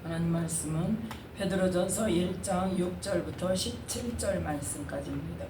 하나님 말씀은 베드로전서 1장 6절부터 17절 말씀까지입니다.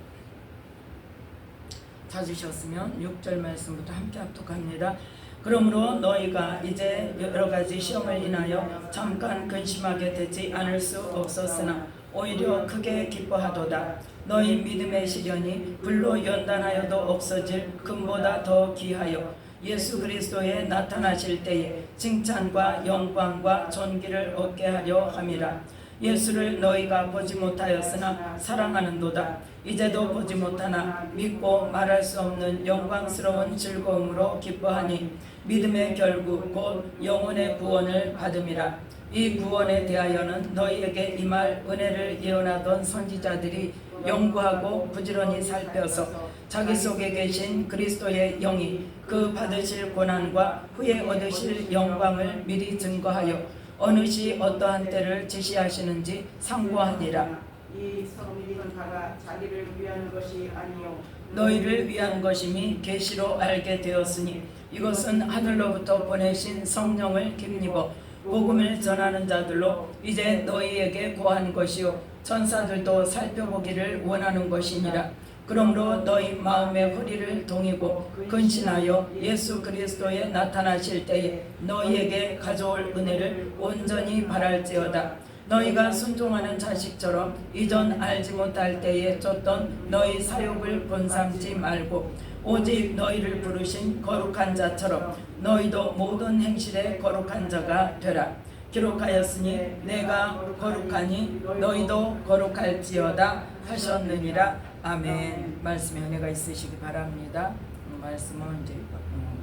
찾으셨으면 6절 말씀부터 함께 합독합니다. 그러므로 너희가 이제 여러 가지 시험을 인하여 잠깐 근심하게 되지 않을 수 없었으나 오히려 크게 기뻐하도다. 너희 믿음의 시련이 불로 연단하여도 없어질 금보다 더 귀하여 예수 그리스도에 나타나실 때에 칭찬과 영광과 존귀를 얻게 하려 함이라. 예수를 너희가 보지 못하였으나 사랑하는도다. 이제도 보지 못하나 믿고 말할 수 없는 영광스러운 즐거움으로 기뻐하니 믿음의 결국 곧 영혼의 구원을 받음이라. 이 구원에 대하여는 너희에게 임할 은혜를 예언하던 선지자들이 연구하고 부지런히 살펴서 자기 속에 계신 그리스도의 영이 그 받으실 고난과 후에 얻으실 영광을 미리 증거하여 어느 시 어떠한 때를 지시하시는지 상고하니라. 이 성민이는 다가 자기를 위한 것이 아니요 너희를 위한 것임이 계시로 알게 되었으니 이것은 하늘로부터 보내신 성령을 힘입어 복음을 전하는 자들로 이제 너희에게 고한 것이요 천사들도 살펴보기를 원하는 것이니라. 그러므로 너희 마음의 허리를 동이고 근신하여 예수 그리스도에 나타나실 때에 너희에게 가져올 은혜를 온전히 바랄지어다. 너희가 순종하는 자식처럼 이전 알지 못할 때에 쫓던 너희 사욕을 본삼지 말고 오직 너희를 부르신 거룩한 자처럼 너희도 모든 행실에 거룩한 자가 되라. 기록하였으니 내가 거룩하니 너희도 거룩할지어다 하셨느니라. 아멘. 말씀에 은혜가 있으시기 바랍니다. 말씀은 이제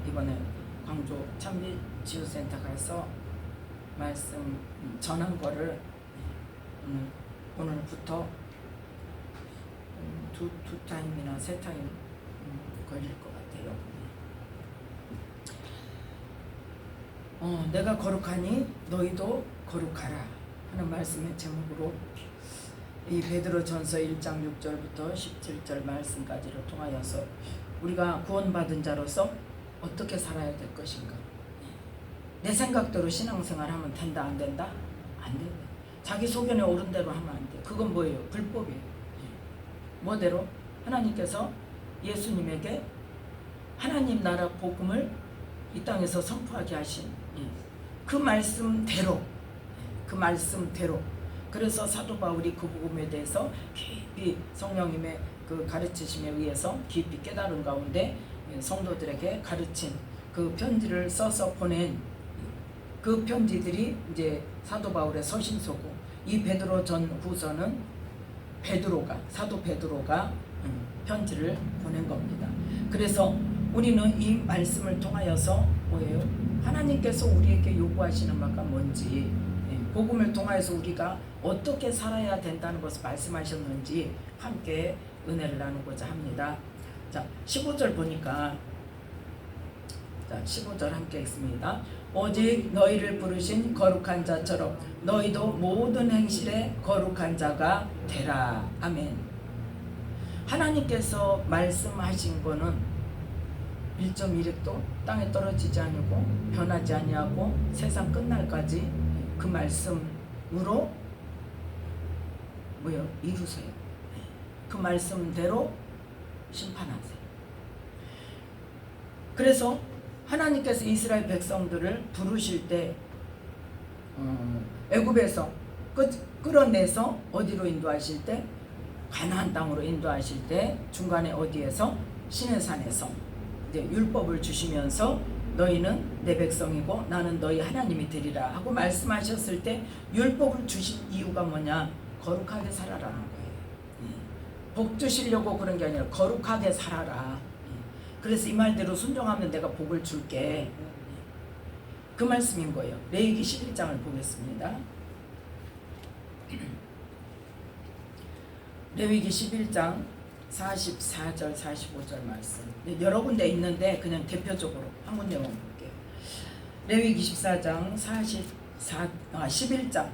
이번에 광주 찬미치유센터 가서 말씀 전한 거를 오늘부터 두 타임이나 세 타임 걸릴 것 같아요. 내가 거룩하니 너희도 거룩하라 하는 말씀의 제목으로 이 베드로전서 1장 6절부터 17절 말씀까지를 통하여서 우리가 구원받은 자로서 어떻게 살아야 될 것인가. 내 생각대로 신앙생활하면 된다 안 된다? 안 된다. 자기 소견에 오른 대로 하면 안 돼. 그건 뭐예요? 불법이에요. 뭐대로? 하나님께서 예수님에게 하나님 나라 복음을 이 땅에서 선포하게 하신 그 말씀대로 그래서 사도 바울이 그 복음에 대해서 깊이 성령님의 그 가르치심에 의해서 깊이 깨달은 가운데 성도들에게 가르친 그 편지를 써서 보낸 그 편지들이 이제 사도 바울의 서신서고, 이 베드로 전 후서는 사도 베드로가 편지를 보낸 겁니다. 그래서 우리는 이 말씀을 통하여서 뭐예요? 하나님께서 우리에게 요구하시는 바가 뭔지, 복음을 통하여서 우리가 어떻게 살아야 된다는 것을 말씀하셨는지 함께 은혜를 나누고자 합니다. 자, 15절 보니까 15절 함께 읽습니다. 오직 너희를 부르신 거룩한 자처럼 너희도 모든 행실에 거룩한 자가 되라. 아멘. 하나님께서 말씀하신 거는 1.1획도 땅에 떨어지지 않고 변하지 아니하고 세상 끝날까지 그 말씀으로 이루세요. 그 말씀대로 심판하세요. 그래서 하나님께서 이스라엘 백성들을 부르실 때 애굽에서 끌어내서 어디로 인도하실 때? 가나안 땅으로 인도하실 때 중간에 어디에서? 시내산에서 이제 율법을 주시면서 너희는 내 백성이고 나는 너희 하나님이 되리라 하고 말씀하셨을 때 율법을 주신 이유가 뭐냐? 거룩하게 살아라는 거예요. 복 주시려고 그런 게 아니라 거룩하게 살아라. 그래서 이 말대로 순종하면 내가 복을 줄게. 그 말씀인 거예요. 레위기 11장을 보겠습니다. 레위기 11장 44절 45절 말씀. 여러 군데 있는데 그냥 대표적으로 한 군데만 볼게요. 레위기 14장 11장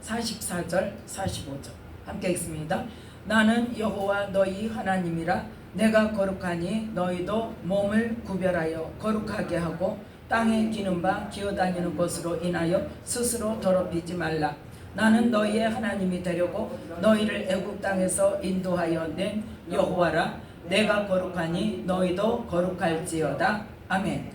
44절 45절 함께 읽습니다. 나는 여호와 너희 하나님이라. 내가 거룩하니 너희도 몸을 구별하여 거룩하게 하고 땅에 기는 바 기어다니는 것으로 인하여 스스로 더럽히지 말라. 나는 너희의 하나님이 되려고 너희를 애굽 땅에서 인도하여 낸 여호와라. 내가 거룩하니 너희도 거룩할지어다. 아멘.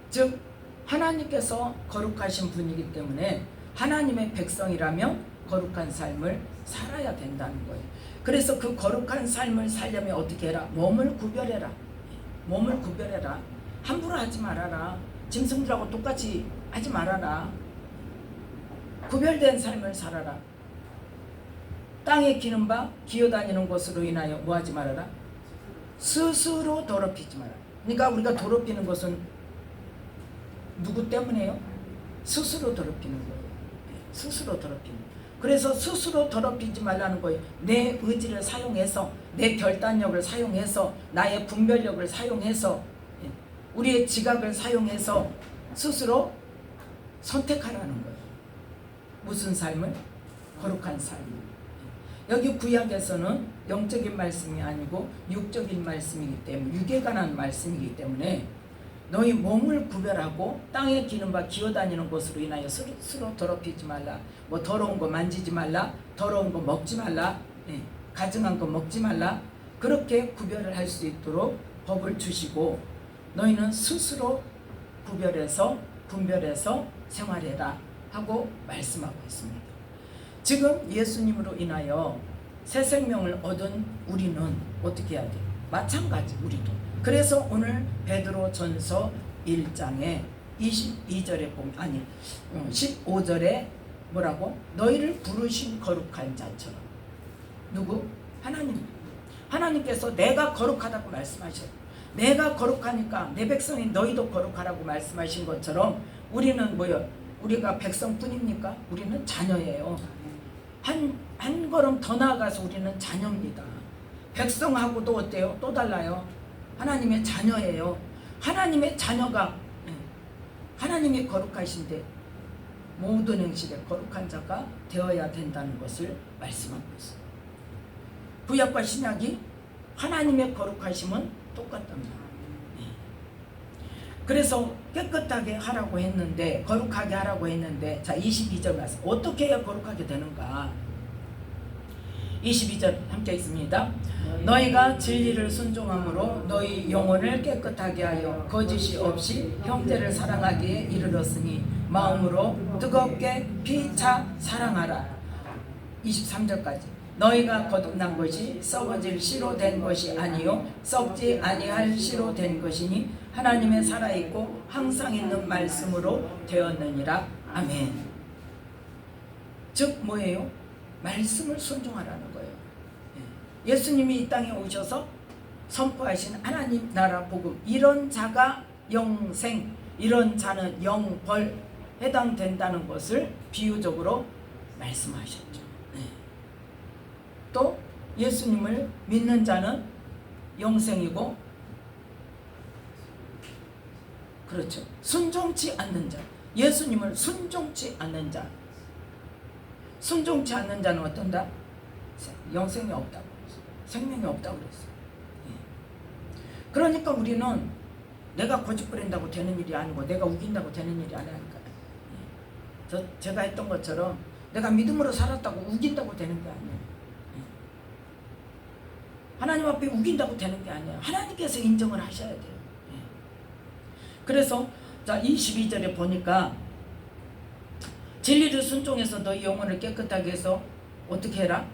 즉 하나님께서 거룩하신 분이기 때문에 하나님의 백성이라면 거룩한 삶을 살아야 된다는 거예요. 그래서 그 거룩한 삶을 살려면 어떻게 해라? 몸을 구별해라. 몸을 구별해라. 함부로 하지 말아라. 짐승들하고 똑같이 하지 말아라. 구별된 삶을 살아라. 땅에 기는 바 기어다니는 것으로 인하여 뭐하지 말아라? 스스로 더럽히지 마라. 그러니까 우리가 더럽히는 것은 누구 때문에요? 스스로 더럽히는 거예요. 스스로 더럽히는 거예요. 그래서 스스로 더럽히지 말라는 거예요. 내 의지를 사용해서, 내 결단력을 사용해서, 나의 분별력을 사용해서, 우리의 지각을 사용해서 스스로 선택하라는 거예요. 무슨 삶을? 거룩한 삶을. 여기 구약에서는 영적인 말씀이 아니고 육적인 말씀이기 때문에, 육에 관한 말씀이기 때문에 너희 몸을 구별하고 땅에 기는 바 기어다니는 것으로 인하여 스스로 더럽히지 말라. 뭐 더러운 거 만지지 말라. 더러운 거 먹지 말라. 가증한 거 먹지 말라. 그렇게 구별을 할 수 있도록 법을 주시고 너희는 스스로 구별해서 분별해서 생활해라 하고 말씀하고 있습니다. 지금 예수님으로 인하여 새 생명을 얻은 우리는 어떻게 해야 돼요? 마찬가지 우리도. 그래서 오늘 베드로 전서 1장에 22절에 보면 15절에 뭐라고? 너희를 부르신 거룩한 자처럼. 누구? 하나님. 하나님께서 내가 거룩하다고 말씀하셔요. 내가 거룩하니까 내 백성이 너희도 거룩하라고 말씀하신 것처럼 우리는 뭐요? 우리가 백성뿐입니까? 우리는 자녀예요. 한 걸음 더 나아가서 우리는 자녀입니다. 백성하고도 어때요? 또 달라요. 하나님의 자녀예요. 하나님의 자녀가 하나님이 거룩하신데 모든 행실에 거룩한 자가 되어야 된다는 것을 말씀하고 있어요. 구약과 신약이 하나님의 거룩하심은 똑같답니다. 그래서 깨끗하게 하라고 했는데, 거룩하게 하라고 했는데, 자 22절 말씀 어떻게 해야 거룩하게 되는가? 22절 함께 있습니다. 너희가 진리를 순종함으로 너희 영혼을 깨끗하게 하여 거짓이 없이 형제를 사랑하기에 이르렀으니 마음으로 뜨겁게 피차 사랑하라. 23절까지 너희가 거듭난 것이 썩어질 씨로 된 것이 아니요 썩지 아니할 씨로 된 것이니 하나님의 살아있고 항상 있는 말씀으로 되었느니라. 아멘. 즉 뭐예요? 말씀을 순종하라는 거예요. 예수님이 이 땅에 오셔서 선포하신 하나님 나라 복음, 이런 자가 영생, 이런 자는 영벌 해당된다는 것을 비유적으로 말씀하셨죠. 또 예수님을 믿는 자는 영생이고, 그렇죠, 순종치 않는 자, 예수님을 순종치 않는 자, 순종치 않는 자는 어떤다? 영생이 없다고 그랬어요. 생명이 없다고 그랬어요. 그러니까 우리는 내가 고집 부린다고 되는 일이 아니고 내가 우긴다고 되는 일이 아니니까요. 제가 했던 것처럼 내가 믿음으로 살았다고 우긴다고 되는 게 아니에요. 하나님 앞에 우긴다고 되는 게 아니에요. 하나님께서 인정을 하셔야 돼요. 그래서 자 22절에 보니까 진리를 순종해서 너희 영혼을 깨끗하게 해서 어떻게 해라?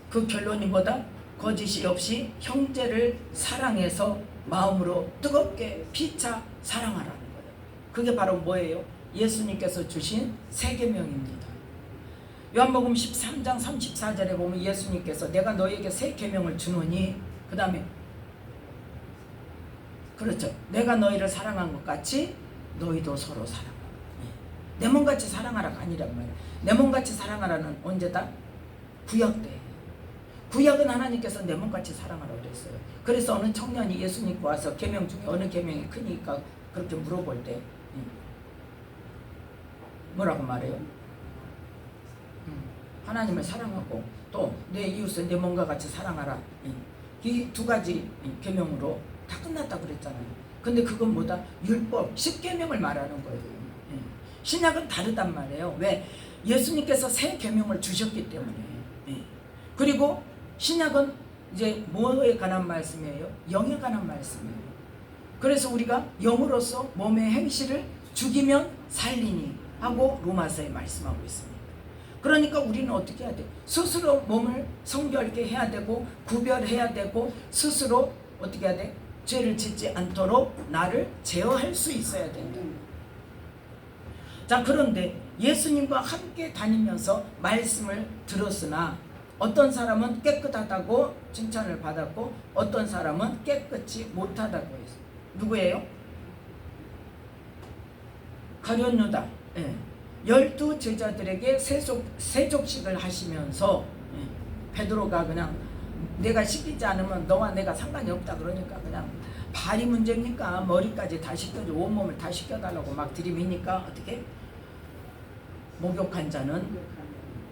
그 결론이 뭐다? 거짓이 없이 형제를 사랑해서 마음으로 뜨겁게 피차 사랑하라는 거예요. 그게 바로 뭐예요? 예수님께서 주신 새 계명입니다. 요한복음 13장 34절에 보면 예수님께서 내가 너에게 새 계명을 주노니, 그 다음에 그렇죠, 내가 너희를 사랑한 것 같이 너희도 서로 사랑하라. 내 몸같이 사랑하라가 아니란 말이야. 내 몸같이 사랑하라는 언제다? 구약 때. 구약은 하나님께서 내 몸같이 사랑하라고 그랬어요. 그래서 어느 청년이 예수님께 와서 계명 중에 어느 계명이 크니까 그렇게 물어볼 때 뭐라고 말해요? 하나님을 사랑하고 또 내 이웃을 내 몸과 같이 사랑하라. 이 두 가지 계명으로 다 끝났다 그랬잖아요. 근데 그건 뭐다? 율법, 십계명을 말하는 거예요. 예. 신약은 다르단 말이에요. 왜? 예수님께서 새 계명을 주셨기 때문에. 예. 그리고 신약은 이제 뭐에 관한 말씀이에요? 영에 관한 말씀이에요. 그래서 우리가 영으로서 몸의 행실을 죽이면 살리니 하고 로마서에 말씀하고 있습니다. 그러니까 우리는 어떻게 해야 돼? 스스로 몸을 성결케 해야 되고 구별해야 되고 스스로 어떻게 해야 돼? 죄를 짓지 않도록 나를 제어할 수 있어야 된다. 자, 그런데 예수님과 함께 다니면서 말씀을 들었으나 어떤 사람은 깨끗하다고 칭찬을 받았고 어떤 사람은 깨끗이 못하다고 했어요. 누구예요? 가룟 유다. 예. 12 제자들에게 세족식을 하시면서 베드로가 그냥 내가 시키지 않으면 너와 내가 상관이 없다 그러니까 그냥 발이 문제입니까? 머리까지 다 시켜줘, 온몸을 다 시켜달라고 막 들이미니까 어떻게? 목욕한 자는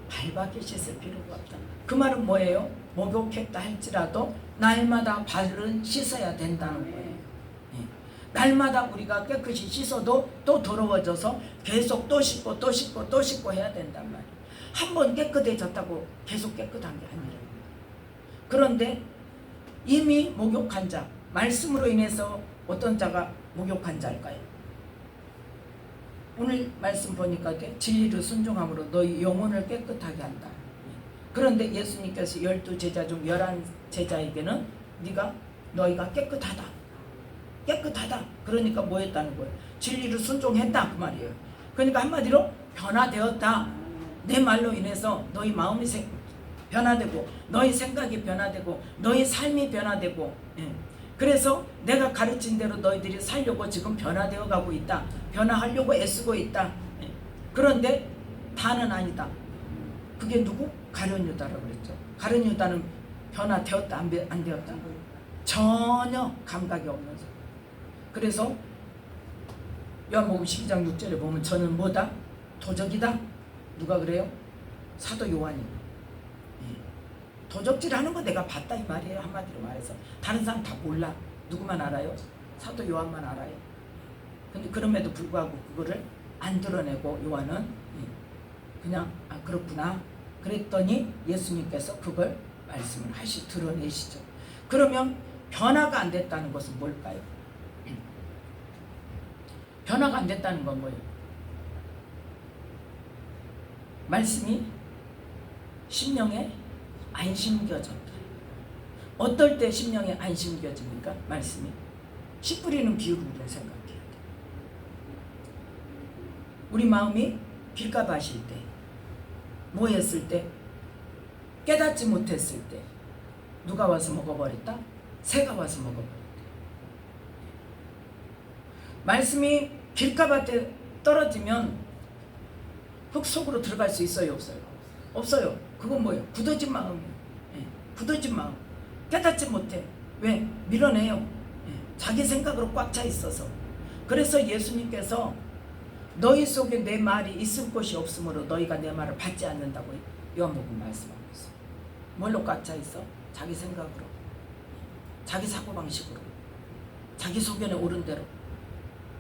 발밖에 씻을 필요가 없다. 그 말은 뭐예요? 목욕했다 할지라도 날마다 발은 씻어야 된다는 거예요. 날마다 우리가 깨끗이 씻어도 또 더러워져서 계속 또 씻고 또 씻고 또 씻고 해야 된단 말이에요. 한 번 깨끗해졌다고 계속 깨끗한 게 아니라. 그런데 이미 목욕한 자, 말씀으로 인해서 어떤 자가 목욕한 자일까요? 오늘 말씀 보니까 진리를 순종함으로 너희 영혼을 깨끗하게 한다. 그런데 예수님께서 12 제자 중 11제자에게는 너희가 깨끗하다. 그러니까 뭐 했다는 거예요? 진리를 순종했다 그 말이에요. 그러니까 한마디로 변화되었다. 내 말로 인해서 너희 마음이 변화되고 너희 생각이 변화되고 너희 삶이 변화되고 그래서 내가 가르친 대로 너희들이 살려고 지금 변화되어 가고 있다. 변화하려고 애쓰고 있다. 그런데 다는 아니다. 그게 누구? 가룟 유다라고 그랬죠. 가룟 유다는 변화되었다 안 되었다? 전혀 감각이 없는 사람. 그래서 요한복음 12장 6절에 보면 저는 뭐다? 도적이다. 누가 그래요? 사도 요한이. 도적질하는 거 내가 봤다 이 말이에요. 한마디로 말해서 다른 사람 다 몰라. 누구만 알아요? 사도 요한만 알아요. 근데 그럼에도 불구하고 그거를 안 드러내고 요한은 그냥 그렇구나 그랬더니 예수님께서 그걸 말씀을 드러내시죠. 그러면 변화가 안 됐다는 것은 뭘까요? 변화가 안 됐다는 건 뭐예요? 말씀이 심령에 안 심겨졌다. 어떨 때 심령에 안 심겨집니까? 말씀이 씨 뿌리는 비유로 우리가 생각해야 돼. 우리 마음이 길가 마실 때, 뭐 했을 때, 깨닫지 못했을 때 누가 와서 먹어버렸다? 새가 와서 먹어버렸다. 말씀이 길가밭에 떨어지면 흙 속으로 들어갈 수 있어요? 없어요? 없어요. 그건 뭐예요? 굳어진 마음이에요. 굳어진 마음. 깨닫지 못해. 왜? 밀어내요. 자기 생각으로 꽉 차 있어서. 그래서 예수님께서 너희 속에 내 말이 있을 곳이 없으므로 너희가 내 말을 받지 않는다고 요한복음 말씀하고 있어요. 뭘로 꽉 차 있어? 자기 생각으로, 자기 사고방식으로, 자기 소견에 옳은 대로.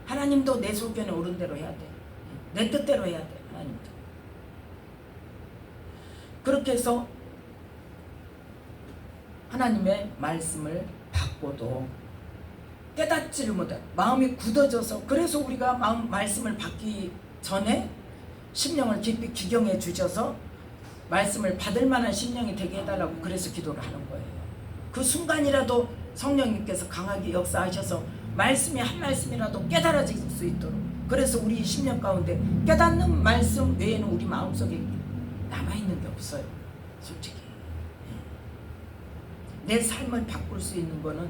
하나님도 내 소견에 옳은 대로 해야 돼. 내 뜻대로 해야 돼. 하나님도. 그렇게 해서 하나님의 말씀을 받고도 깨닫지를 못해. 마음이 굳어져서. 그래서 우리가 말씀을 받기 전에 심령을 깊이 기경해 주셔서 말씀을 받을 만한 심령이 되게 해달라고 그래서 기도를 하는 거예요. 그 순간이라도 성령님께서 강하게 역사하셔서 말씀이 한 말씀이라도 깨달아질 수 있도록. 그래서 우리 심령 가운데 깨닫는 말씀 외에는 우리 마음속에 남아있는 게 없어요. 솔직히 내 삶을 바꿀 수 있는 거는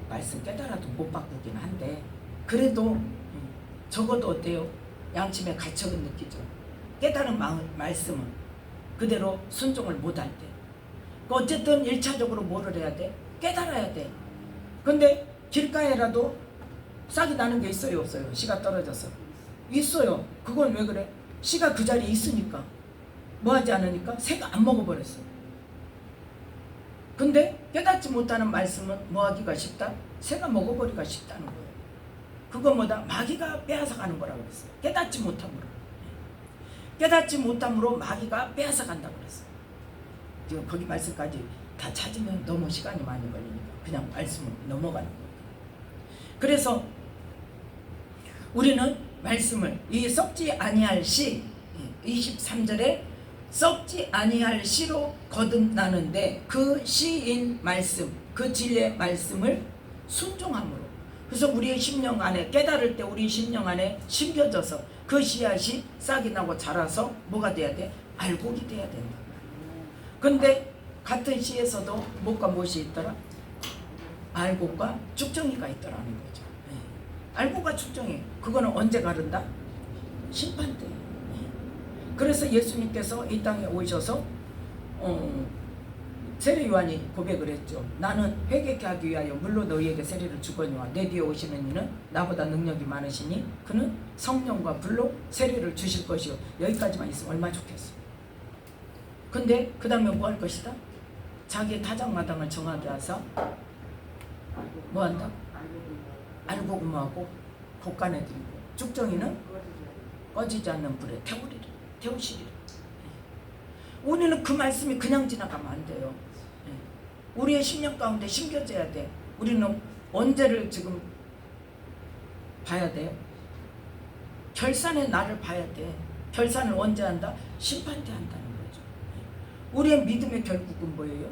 말씀 깨달아도 못 바꾸긴 한데 그래도 적어도 어때요? 양심의 가책은 느끼죠. 깨달은 말씀은 그대로 순종을 못할 때 어쨌든 1차적으로 뭐를 해야 돼? 깨달아야 돼. 근데 길가에라도 싹이 나는 게 있어요? 없어요? 씨가 떨어져서 있어요. 그건 왜 그래? 씨가 그 자리에 있으니까. 뭐 하지 않으니까? 새가 안 먹어버렸어. 근데 깨닫지 못하는 말씀은 뭐하기가 쉽다? 새가 먹어버리기가 쉽다는 거예요. 그거 뭐다? 마귀가 빼앗아가는 거라고 그랬어요. 깨닫지 못함으로. 깨닫지 못함으로 마귀가 빼앗아간다고 그랬어요. 지금 거기 말씀까지 다 찾으면 너무 시간이 많이 걸리니까 그냥 말씀을 넘어가는 거예요. 그래서 우리는 말씀을 이 썩지 아니할 시 23절에 썩지 아니할 시로 거듭나는데 그 시인 말씀, 그 진리의 말씀을 순종함으로. 그래서 우리의 심령 안에 깨달을 때 우리 심령 안에 심겨져서 그 씨앗이 싹이 나고 자라서 뭐가 돼야 돼? 알곡이 돼야 된다. 근데 같은 시에서도 무엇과 무엇이 있더라? 알곡과 쭉정이가 있더라는 거죠. 알곡과 쭉정이, 그거는 언제 가른다? 심판 때. 그래서 예수님께서 이 땅에 오셔서 세례 요한이 고백을 했죠. 나는 회개케 하기 위하여 물로 너희에게 세례를 주거니와 내 뒤에 오시는 이는 나보다 능력이 많으시니 그는 성령과 불로 세례를 주실 것이요. 여기까지만 있으면 얼마나 좋겠어. 근데 그 다음에 뭐 할 것이다? 자기의 타작마당을 정하게 하사 뭐 한다? 알고 금하고 볶아내드리고 쭉정이는 꺼지지 않는 불에 태우시리라. 우리는 그 말씀이 그냥 지나가면 안 돼요. 우리의 심령 가운데 심겨져야 돼. 우리는 언제를 지금 봐야 돼요? 결산의 날을 봐야 돼. 결산을 언제 한다? 심판 때 한다는 거죠. 우리의 믿음의 결국은 뭐예요?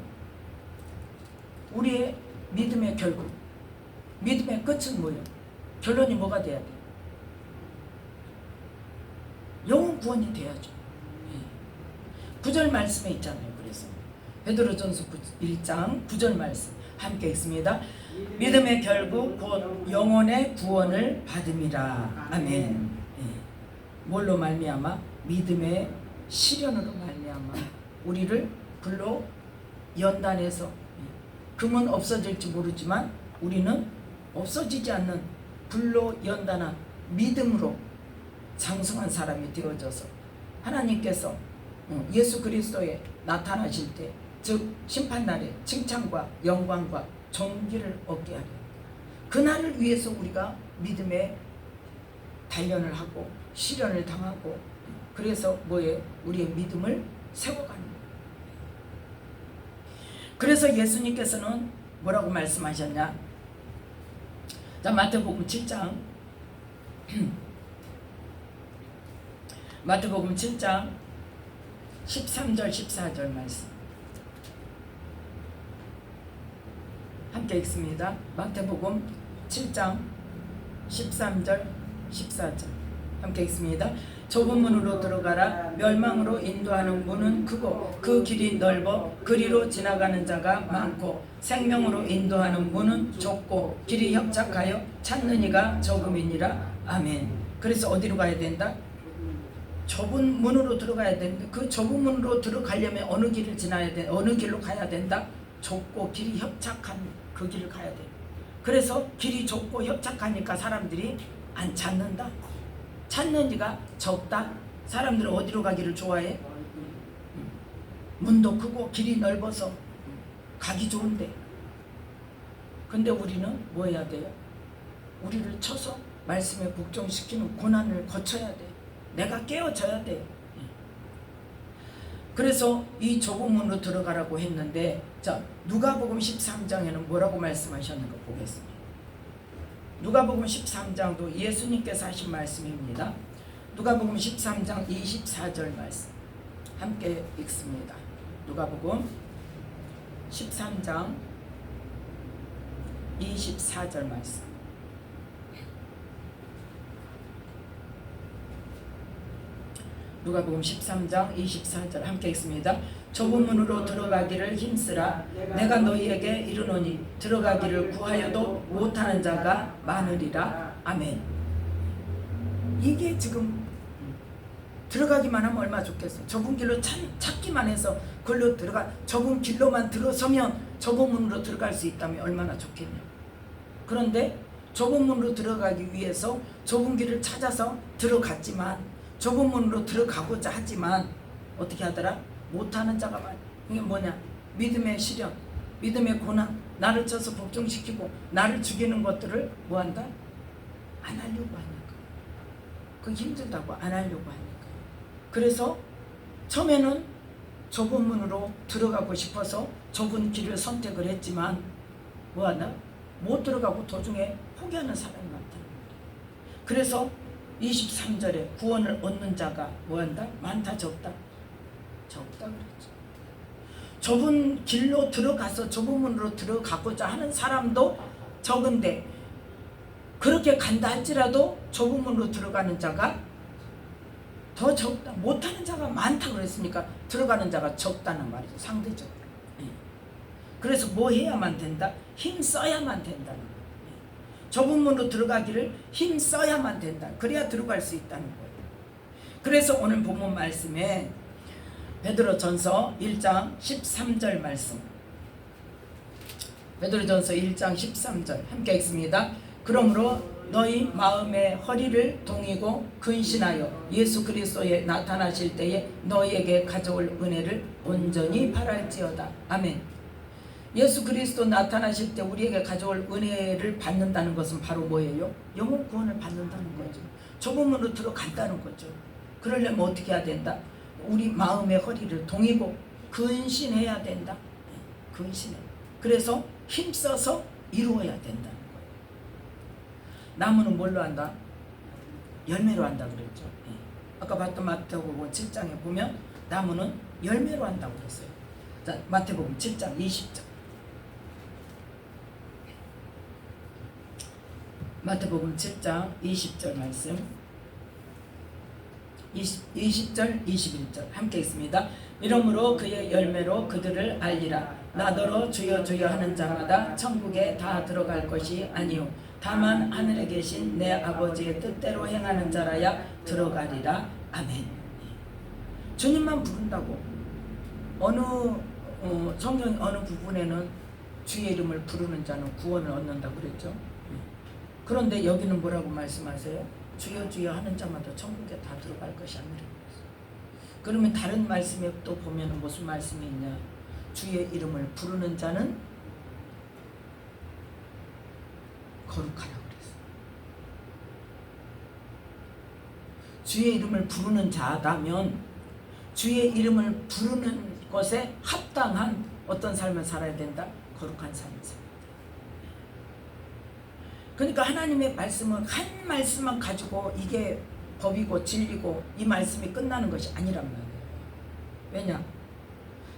우리의 믿음의 결국, 믿음의 끝은 뭐예요? 결론이 뭐가 돼야 돼? 영혼 구원이 돼야죠. 9절 말씀에 있잖아요. 그래서 베드로전서 1장 9절 말씀 함께 읽습니다. 믿음의 결국 곧 영혼의 구원을 받음이라. 아멘. 뭘로 말미암아? 믿음의 시련으로 말미암아 우리를 불로 연단해서, 금은 없어질지 모르지만 우리는 없어지지 않는 불로 연단한 믿음으로 장성한 사람이 되어져서 하나님께서 예수 그리스도에 나타나실 때, 즉 심판날에 칭찬과 영광과 존귀를 얻게 하려, 그날을 위해서 우리가 믿음의 단련을 하고 시련을 당하고, 그래서 뭐에 우리의 믿음을 세워가는 거예요. 그래서 예수님께서는 뭐라고 말씀하셨냐? 자, 마태복음 7장 마태복음 7장 13절 14절 말씀 함께 읽습니다. 마태복음 7장 13절 14절 함께 읽습니다. 좁은 문으로 들어가라. 멸망으로 인도하는 문은 크고 그 길이 넓어 그리로 지나가는 자가 많고 생명으로 인도하는 문은 좁고 길이 협착하여 찾는 이가 적음이니라. 아멘. 그래서 어디로 가야 된다? 좁은 문으로 들어가야 되는데 그 좁은 문으로 들어가려면 어느 길을 지나야 돼? 어느 길로 가야 된다? 좁고 길이 협착한 그 길을 가야 돼. 그래서 길이 좁고 협착하니까 사람들이 안 찾는다. 찾는 이가 적다. 사람들은 어디로 가기를 좋아해? 문도 크고 길이 넓어서 가기 좋은데. 근데 우리는 뭐 해야 돼요? 우리를 쳐서 말씀에 복종시키는 고난을 거쳐야 돼. 내가 깨어져야 돼. 그래서 이 좁은 문으로 들어가라고 했는데, 자, 누가복음 13장에는 뭐라고 말씀하셨는가 보겠습니다. 누가복음 13장도 예수님께서 하신 말씀입니다. 누가복음 13장 24절 말씀 함께 읽습니다. 누가복음 13장 24절 말씀. 누가복음 13장 24절 함께 읽습니다. 좁은 문으로 들어가기를 힘쓰라. 내가 너희에게 이르노니 들어가기를 구하여도 못하는 자가 많으리라. 아멘. 이게 지금 들어가기만 하면 얼마나 좋겠어. 좁은 길로 찾기만 해서 그걸로 들어가, 좁은 길로만 들어서면 좁은 문으로 들어갈 수 있다면 얼마나 좋겠냐. 그런데 좁은 문으로 들어가기 위해서 좁은 길을 찾아서 들어갔지만, 좁은 문으로 들어가고자 하지만 어떻게 하더라? 못하는 자가 많아. 이게 뭐냐? 믿음의 시련, 믿음의 고난, 나를 쳐서 복종시키고 나를 죽이는 것들을 뭐한다? 안 하려고 하니까. 그 힘들다고 안 하려고 하니까. 그래서 처음에는 좁은 문으로 들어가고 싶어서 좁은 길을 선택을 했지만 뭐하나? 못 들어가고 도중에 포기하는 사람이 많다는 거예요. 그래서 23절에 구원을 얻는 자가 뭐한다? 많다 적다? 적다 그랬죠. 좁은 길로 들어가서 좁은 문으로 들어가고자 하는 사람도 적은데 그렇게 간다 할지라도 좁은 문으로 들어가는 자가 더 적다. 못하는 자가 많다 그랬으니까 들어가는 자가 적다는 말이죠. 상대적으로. 그래서 뭐 해야만 된다? 힘 써야만 된다는 거예요. 좁은 문으로 들어가기를 힘 써야만 된다. 그래야 들어갈 수 있다는 거예요. 그래서 오늘 본문 말씀에 베드로전서 1장 13절 말씀. 베드로전서 1장 13절 함께 읽습니다. 그러므로 너희 마음의 허리를 동이고 근신하여 예수 그리스도에 나타나실 때에 너희에게 가져올 은혜를 온전히 바랄지어다. 아멘. 예수 그리스도 나타나실 때 우리에게 가져올 은혜를 받는다는 것은 바로 뭐예요? 영혼 구원을 받는다는 거죠. 좁은 문으로 들어간다는 거죠. 그러려면 어떻게 해야 된다? 우리 마음의 허리를 동이고 근신해야 된다. 근신해. 그래서 힘써서 이루어야 된다는 거예요. 나무는 뭘로 한다? 열매로 한다 그랬죠. 아까 봤던 마태복음 7장에 보면 나무는 열매로 한다고 그랬어요. 자, 마태복음 7장 20절. 마태복음 7장 20절 말씀. 20절 21절 함께 있습니다. 이러므로 그의 열매로 그들을 알리라. 나더러 주여 주여 하는 자마다 천국에 다 들어갈 것이 아니요 다만 하늘에 계신 내 아버지의 뜻대로 행하는 자라야 들어가리라. 아멘. 주님만 부른다고 어느 성경 어느 부분에는 주의 이름을 부르는 자는 구원을 얻는다고 그랬죠. 그런데 여기는 뭐라고 말씀하세요? 주여 주여 하는 자마다 천국에 다 들어갈 것이 아니라. 그러면 다른 말씀에 또 보면 무슨 말씀이 있냐? 주의 이름을 부르는 자는 거룩하라고 그랬어요. 주의 이름을 부르는 자라면 주의 이름을 부르는 것에 합당한 어떤 삶을 살아야 된다? 거룩한 삶을 살아야 된다. 그러니까 하나님의 말씀은 한 말씀만 가지고 이게 법이고 진리고 이 말씀이 끝나는 것이 아니란 말이에요. 왜냐?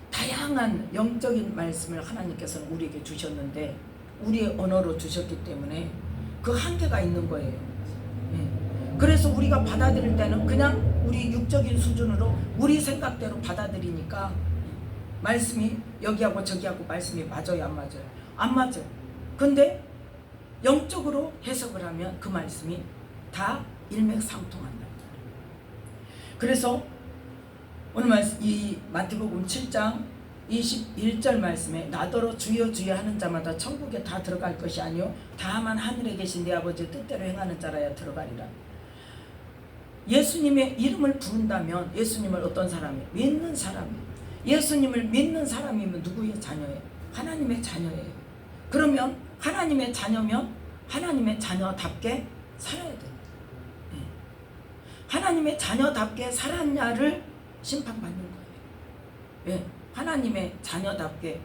다양한 영적인 말씀을 하나님께서는 우리에게 주셨는데 우리의 언어로 주셨기 때문에 그 한계가 있는 거예요. 그래서 우리가 받아들일 때는 그냥 우리 육적인 수준으로 우리 생각대로 받아들이니까 말씀이 여기하고 저기하고 말씀이 맞아요 안 맞아요? 안 맞아요. 근데 영적으로 해석을 하면 그 말씀이 다 일맥상통한다. 그래서 오늘 말씀 이 마태복음 7장 21절 말씀에 나더러 주여 주여 하는 자마다 천국에 다 들어갈 것이 아니요 다만 하늘에 계신 내 아버지의 뜻대로 행하는 자라야 들어가리라. 예수님의 이름을 부른다면 예수님을 어떤 사람이에요? 믿는 사람이에요. 예수님을 믿는 사람이면 누구의 자녀예요? 하나님의 자녀예요. 그러면 하나님의 자녀면 하나님의 자녀답게 살아야 돼요. 하나님의 자녀답게 살았냐를 심판받는 거예요. 왜? 하나님의 자녀답게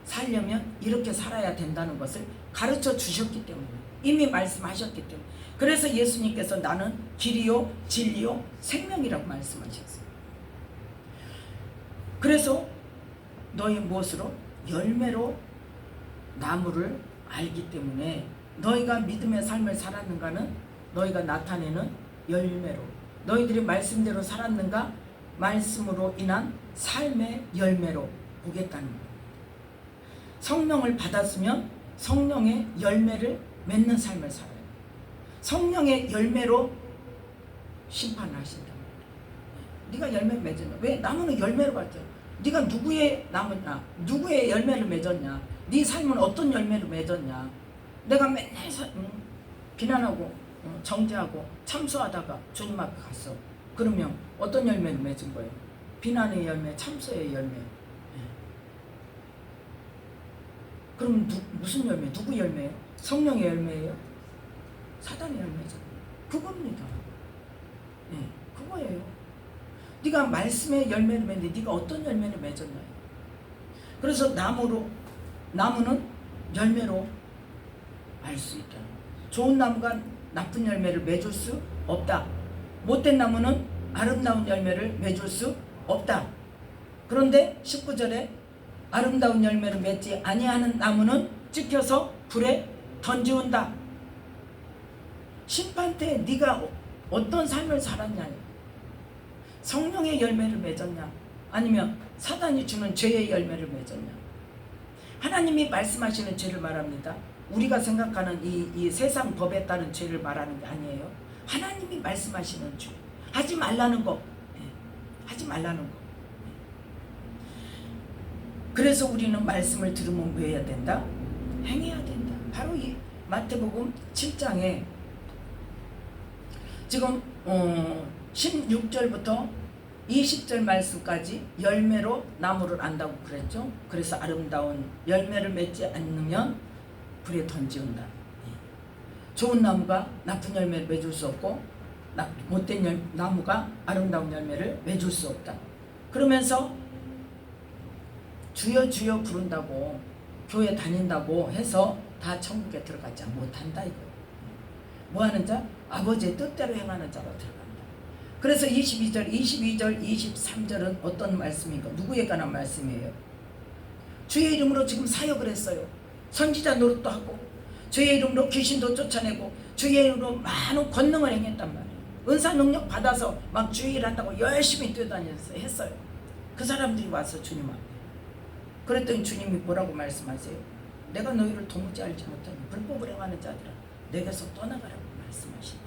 살려면 이렇게 살아야 된다는 것을 가르쳐 주셨기 때문에 이미 말씀하셨기 때문에 그래서 예수님께서 나는 길이요 진리요 생명이라고 말씀하셨어요. 그래서 너희 무엇으로? 열매로 나무를 알기 때문에 너희가 믿음의 삶을 살았는가는 너희가 나타내는 열매로 너희들이 말씀대로 살았는가 말씀으로 인한 삶의 열매로 보겠다는 거예요. 성령을 받았으면 성령의 열매를 맺는 삶을 살아요. 성령의 열매로 심판을 하신다. 네가 열매를 맺었냐? 왜? 나무는 열매로 갔잖아. 네가 누구의 나무냐? 누구의 열매를 맺었냐? 네 삶은 어떤 열매를 맺었냐? 내가 맨날 비난하고 정죄하고 참소하다가 주님 앞에 갔어. 그러면 어떤 열매를 맺은 거예요? 비난의 열매, 참소의 열매. 그럼 무슨 열매? 누구 열매예요? 성령의 열매예요? 사단의 열매잖아요. 그겁니다. 네, 그거예요. 네가 말씀의 열매를 맺는데 네가 어떤 열매를 맺었나요? 그래서 나무는 열매로 알 수 있다. 좋은 나무가 나쁜 열매를 맺을 수 없다. 못된 나무는 아름다운 열매를 맺을 수 없다. 그런데 19절에 아름다운 열매를 맺지 아니하는 나무는 찍혀서 불에 던지운다. 심판 때 네가 어떤 삶을 살았냐? 성령의 열매를 맺었냐? 아니면 사단이 주는 죄의 열매를 맺었냐? 하나님이 말씀하시는 죄를 말합니다. 우리가 생각하는 이 세상 법에 따른 죄를 말하는 게 아니에요. 하나님이 말씀하시는 죄. 하지 말라는 거. 하지 말라는 거. 그래서 우리는 말씀을 들으면 뭐 해야 된다? 행해야 된다. 바로 이 마태복음 7장에 지금 16절부터 20절 말씀까지 열매로 나무를 안다고 그랬죠. 그래서 아름다운 열매를 맺지 않으면 불에 던지운다. 좋은 나무가 나쁜 열매를 맺을 수 없고 못된 나무가 아름다운 열매를 맺을 수 없다. 그러면서 주여 주여 부른다고 교회 다닌다고 해서 다 천국에 들어가지 못한다 이거예요. 뭐하는 자? 아버지의 뜻대로 행하는 자로 들어간다. 그래서 22절, 23절은 어떤 말씀인가? 누구에 관한 말씀이에요? 주의 이름으로 지금 사역을 했어요. 선지자 노릇도 하고 주의 이름으로 귀신도 쫓아내고 주의 이름으로 많은 권능을 행했단 말이에요. 은사 능력 받아서 막 주의 일 한다고 열심히 뛰어다니면서 했어요. 그 사람들이 와서 주님 앞에 그랬더니 주님이 뭐라고 말씀하세요? 내가 너희를 도무지 알지 못하니 불법을 행하는 자들아 내게서 떠나가라고 말씀하신다.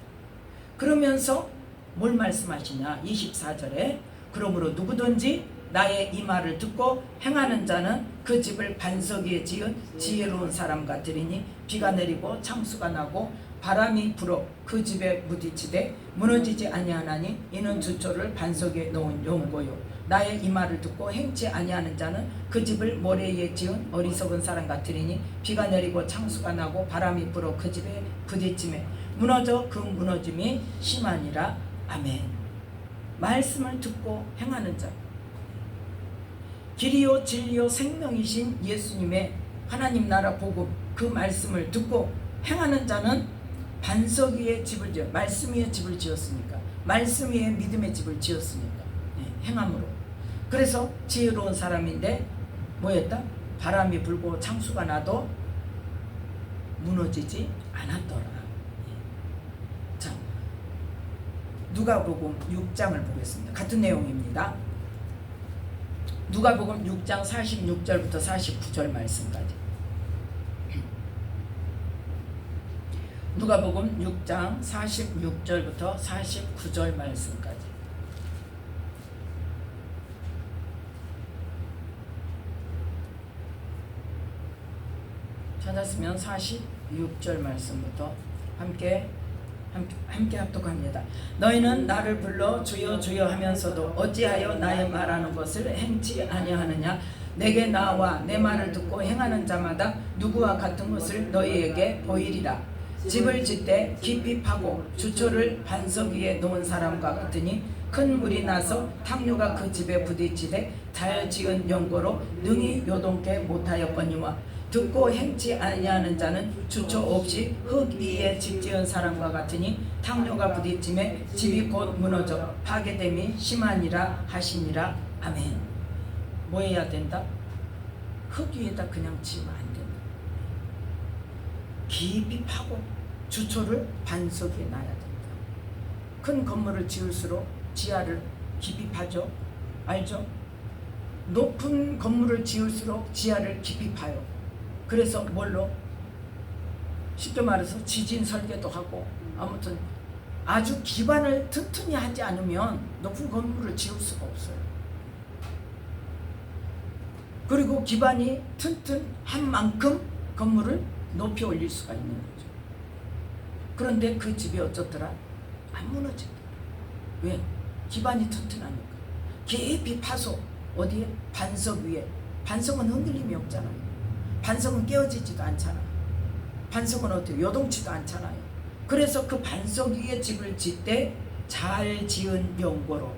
그러면서 뭘 말씀하시냐? 24절에 그러므로 누구든지 나의 이 말을 듣고 행하는 자는 그 집을 반석 위에 지은 지혜로운 사람 같으리니 비가 내리고 창수가 나고 바람이 불어 그 집에 부딪히되 무너지지 아니하나니 이는 주초를 반석 위에 놓은 용고요. 나의 이 말을 듣고 행치 아니하는 자는 그 집을 모래 위에 지은 어리석은 사람 같으리니 비가 내리고 창수가 나고 바람이 불어 그 집에 부딪히매 무너져 그 무너짐이 심하니라. 아멘. 말씀을 듣고 행하는 자, 길이요 진리요 생명이신 예수님의 하나님 나라 복음 그 말씀을 듣고 행하는 자는 반석 위에 집을 지어 말씀 위에 집을 지었으니까 말씀 위에 믿음의 집을 지었으니까 행함으로 그래서 지혜로운 사람인데 뭐였다? 바람이 불고 창수가 나도 무너지지 않았더라. 자, 누가복음 6장을 보겠습니다. 같은 내용입니다. 누가복음 6장 46절부터 49절 말씀까지. 누가복음 6장 46절부터 49절 말씀까지. 찾았으면 46절 말씀부터 함께 합독합니다. 너희는 나를 불러 주여 주여 하면서도 어찌하여 나의 말하는 것을 행치 아니하느냐? 내게 나와 내 말을 듣고 행하는 자마다 누구와 같은 것을 너희에게 보이리라. 집을 짓되 깊이 파고 주초를 반석 위에 놓은 사람과 같으니 큰 물이 나서 탕류가 그 집에 부딪히되 잘 지은 연고로 능히 요동케 못하였거니와 듣고 행치 아니하는 자는 주초 없이 흙 위에 집 지은 사람과 같으니 탕류가 부딪힘에 집이 곧 무너져 파괴됨이 심하니라 하시니라. 아멘. 뭐 해야 된다? 흙 위에다 그냥 지으면 안 된다. 깊이 파고 주초를 반석 위에 놔야 된다. 큰 건물을 지을수록 지하를 깊이 파죠. 알죠? 높은 건물을 지을수록 지하를 깊이 파요. 그래서 뭘로? 쉽게 말해서 지진 설계도 하고 아무튼 아주 기반을 튼튼히 하지 않으면 높은 건물을 지을 수가 없어요. 그리고 기반이 튼튼한 만큼 건물을 높이 올릴 수가 있는 거죠. 그런데 그 집이 어쩌더라? 안 무너진다. 왜? 기반이 튼튼하니까. 깊이 파서 어디에? 반석 위에. 반석은 흔들림이 없잖아요. 반석은 깨어지지도 않잖아요. 반석은 어때요? 요동치도 않잖아요. 그래서 그 반석 위에 집을 짓 때 잘 지은 연고로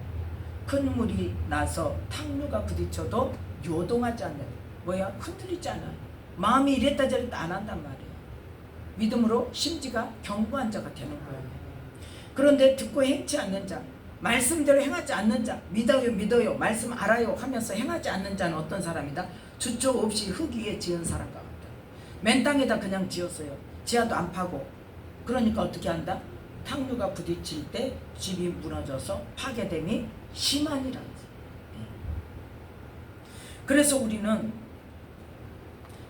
큰 물이 나서 탕류가 부딪혀도 요동하지 않는, 뭐야? 흔들리지 않아요. 마음이 이랬다 저랬다 안 한단 말이에요. 믿음으로 심지가 견고한 자가 되는 거예요. 그런데 듣고 행치 않는 자, 말씀대로 행하지 않는 자, 믿어요 말씀 알아요 하면서 행하지 않는 자는 어떤 사람이다? 주초 없이 흙 위에 지은 사람과 같다. 맨 땅에다 그냥 지었어요. 지하도 안 파고. 그러니까 어떻게 한다? 탕류가 부딪힐 때 집이 무너져서 파괴됨이 심하니라. 그래서 우리는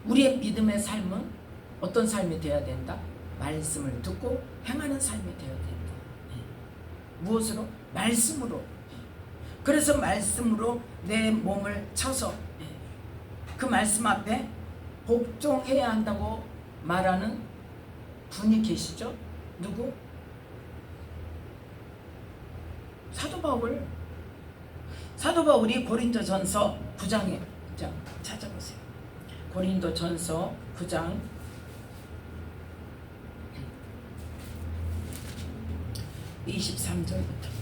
우리의 믿음의 삶은 어떤 삶이 되어야 된다? 말씀을 듣고 행하는 삶이 되어야 된다. 무엇으로? 말씀으로. 그래서 말씀으로 내 몸을 쳐서 그 말씀 앞에 복종해야 한다고 말하는 분이 계시죠? 누구? 사도 바울이 고린도전서 9장에 찾아보세요. 고린도전서 9장 23절부터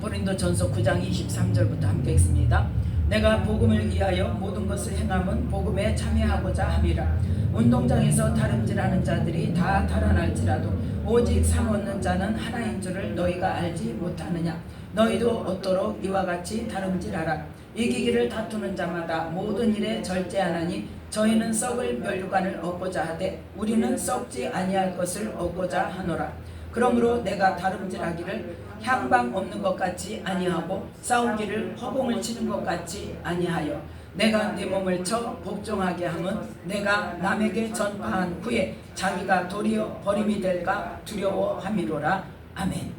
고린도전서 9장 23절부터 함께 읽습니다. 내가 복음을 위하여 모든 것을 행함은 복음에 참여하고자 함이라. 운동장에서 다름질하는 자들이 다 달아날지라도 오직 상 얻는 자는 하나인 줄을 너희가 알지 못하느냐. 너희도 얻도록 이와 같이 다름질하라. 이기기를 다투는 자마다 모든 일에 절제하나니 저희는 썩을 멸류관을 얻고자 하되 우리는 썩지 아니할 것을 얻고자 하노라. 그러므로 내가 다름질하기를 향방 없는 것 같이 아니하고 싸우기를 허공을 치는 것 같이 아니하여 내가 내 몸을 쳐 복종하게 함은 내가 남에게 전파한 후에 자기가 도리어 버림이 될까 두려워함이로라. 아멘.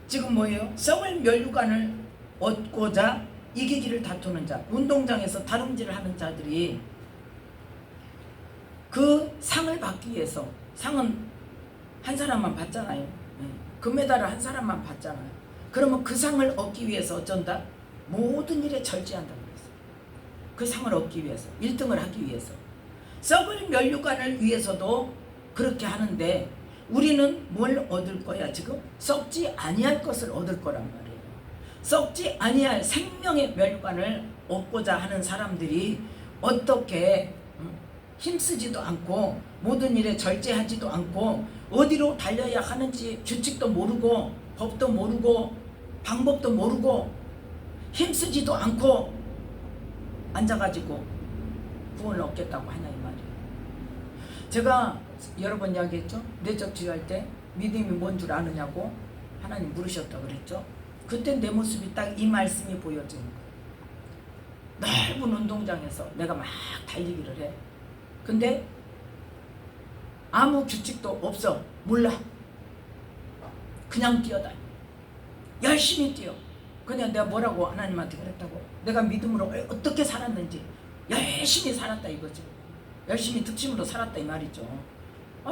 지금 뭐예요? 썩을 멸류관을 얻고자 이기기를 다투는 자, 운동장에서 다름질을 하는 자들이 그 상을 받기 위해서, 상은 한 사람만 받잖아요. 금메달을 한 사람만 받잖아요. 그러면 그 상을 얻기 위해서 어쩐다? 모든 일에 절제한다고 그랬어요. 그 상을 얻기 위해서, 1등을 하기 위해서. 썩을 멸류관을 위해서도 그렇게 하는데 우리는 뭘 얻을 거야 지금? 썩지 아니할 것을 얻을 거란 말이에요. 썩지 아니할 생명의 멸관을 얻고자 하는 사람들이 어떻게 힘쓰지도 않고 모든 일에 절제하지도 않고 어디로 달려야 하는지 규칙도 모르고 법도 모르고 방법도 모르고 힘쓰지도 않고 앉아가지고 구원을 얻겠다고 하냐 이 말이에요. 제가 여러 번 이야기했죠. 내적 치유할 때 믿음이 뭔 줄 아느냐고 하나님 물으셨다고 그랬죠. 그때 내 모습이 딱 이 말씀이 보여지는 거예요. 넓은 운동장에서 내가 막 달리기를 해. 근데 아무 규칙도 없어. 몰라. 그냥 뛰어다녀. 열심히 뛰어. 그냥 내가 뭐라고 하나님한테 그랬다고? 내가 믿음으로 어떻게 살았는지 열심히 살았다 이거지. 열심히 득심으로 살았다 이 말이죠.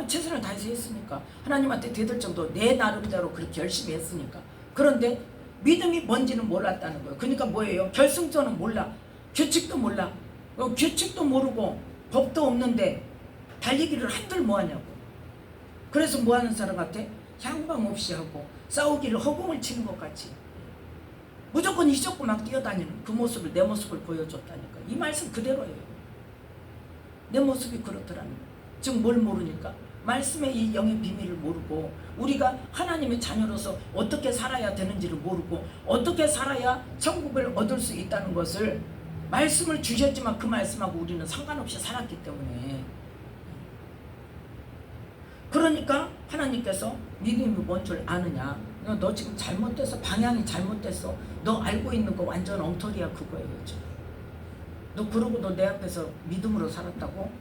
최선을 다해서 했으니까 하나님한테 대들 정도 내 나름대로 그렇게 열심히 했으니까. 그런데 믿음이 뭔지는 몰랐다는 거예요. 그러니까 뭐예요? 결승점은 몰라. 규칙도 몰라. 규칙도 모르고 법도 없는데 달리기를 한들 뭐하냐고. 그래서 뭐하는 사람 같아? 향방 없이 하고 싸우기를 허공을 치는 것 같이 무조건 휘젓고 막 뛰어다니는 그 모습을, 내 모습을 보여줬다니까. 이 말씀 그대로예요. 내 모습이 그렇더라는 거예요. 지금 뭘 모르니까? 말씀의 이 영의 비밀을 모르고 우리가 하나님의 자녀로서 어떻게 살아야 되는지를 모르고 어떻게 살아야 천국을 얻을 수 있다는 것을 말씀을 주셨지만 그 말씀하고 우리는 상관없이 살았기 때문에, 그러니까 하나님께서 믿음이 뭔 줄 아느냐? 너 지금 잘못됐어. 방향이 잘못됐어. 너 알고 있는 거 완전 엉터리야 그거예요. 지금. 너 그러고 너 내 앞에서 믿음으로 살았다고?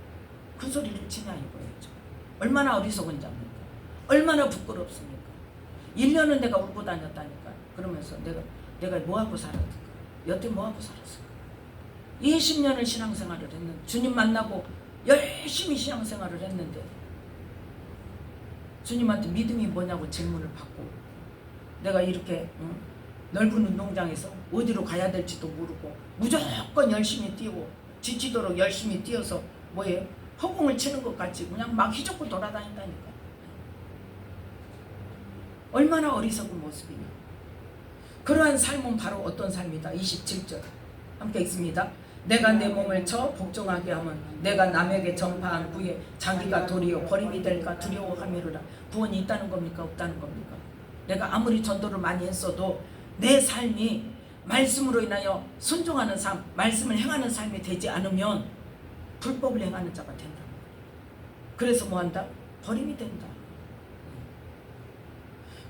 큰 소리를 치냐 이거예요. 지금. 얼마나 어리석은지 압니까? 얼마나 부끄럽습니까? 1년은 내가 울고 다녔다니까. 그러면서 내가 뭐하고 살았을까? 여태 뭐하고 살았을까? 20년을 신앙생활을 했는데, 주님 만나고 열심히 신앙생활을 했는데 주님한테 믿음이 뭐냐고 질문을 받고 내가 이렇게 넓은 운동장에서 어디로 가야 될지도 모르고 무조건 열심히 뛰고 지치도록 열심히 뛰어서 뭐예요? 허공을 치는 것 같이 그냥 막 휘젓고 돌아다닌다니까. 얼마나 어리석은 모습이냐. 그러한 삶은 바로 어떤 삶이다. 27절 함께 읽습니다. 내가 내 몸을 쳐 복종하게 하면 내가 남에게 전파한 후에 자기가 도리어 버림이 될까 두려워함이로라. 구원이 있다는 겁니까? 없다는 겁니까? 내가 아무리 전도를 많이 했어도 내 삶이 말씀으로 인하여 순종하는 삶, 말씀을 행하는 삶이 되지 않으면 불법을 행하는 자가 된다. 그래서 뭐한다? 버림이 된다.